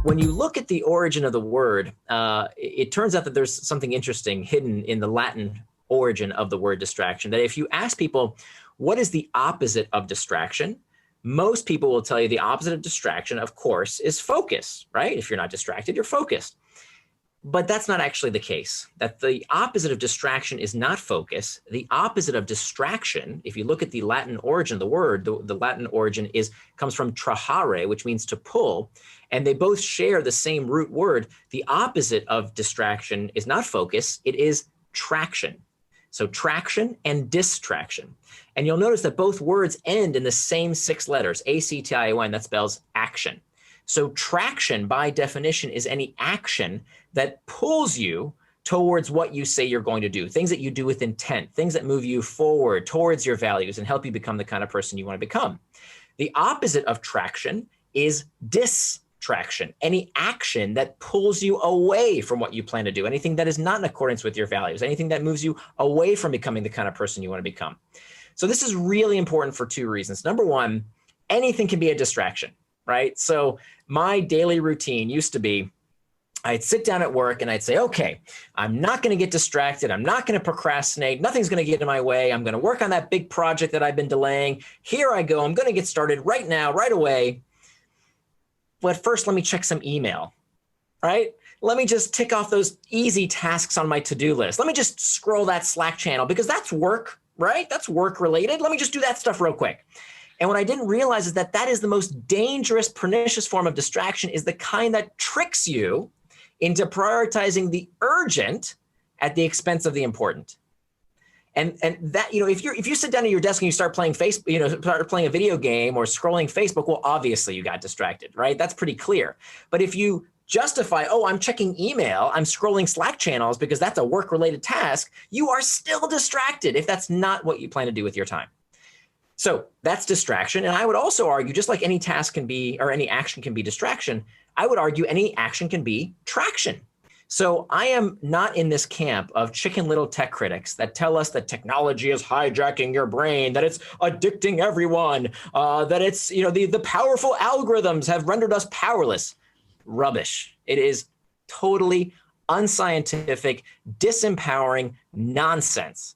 When you look at the origin of the word, it turns out that there's something interesting hidden in the Latin origin of the word distraction, that if you ask people, what is the opposite of distraction? Most people will tell you the opposite of distraction, of course, is focus, right? If you're not distracted, you're focused. But that's not actually the case. That the opposite of distraction is not focus. The opposite of distraction, if you look at the Latin origin of the word, the Latin origin comes from trahare, which means to pull, and they both share the same root word. The opposite of distraction is not focus, it is traction. So traction and distraction. And you'll notice that both words end in the same 6 letters, A-C-T-I-O-N, that spells action. So traction, by definition, is any action that pulls you towards what you say you're going to do, things that you do with intent, things that move you forward towards your values and help you become the kind of person you want to become. The opposite of traction is distraction, any action that pulls you away from what you plan to do, anything that is not in accordance with your values, anything that moves you away from becoming the kind of person you want to become. So this is really important for 2 reasons. Number one, anything can be a distraction, right? So my daily routine used to be, I'd sit down at work and I'd say, okay, I'm not going to get distracted. I'm not going to procrastinate. Nothing's going to get in my way. I'm going to work on that big project that I've been delaying. Here I go. I'm going to get started right now, right away. But first, let me check some email, right? Let me just tick off those easy tasks on my to-do list. Let me just scroll that Slack channel because that's work, right? That's work related. Let me just do that stuff real quick. And what I didn't realize is that that is the most dangerous, pernicious form of distraction, is the kind that tricks you into prioritizing the urgent at the expense of the important. And that, if you sit down at your desk and you start playing start playing a video game or scrolling Facebook, well, obviously you got distracted, right? That's pretty clear. But if you justify, oh, I'm checking email, I'm scrolling Slack channels because that's a work-related task, you are still distracted if that's not what you plan to do with your time. So that's distraction. And I would also argue, just like any task can be, or any action can be distraction, I would argue any action can be traction. So I am not in this camp of Chicken Little tech critics that tell us that technology is hijacking your brain, that it's addicting everyone, that it's, the powerful algorithms have rendered us powerless. Rubbish. It is totally unscientific, disempowering nonsense.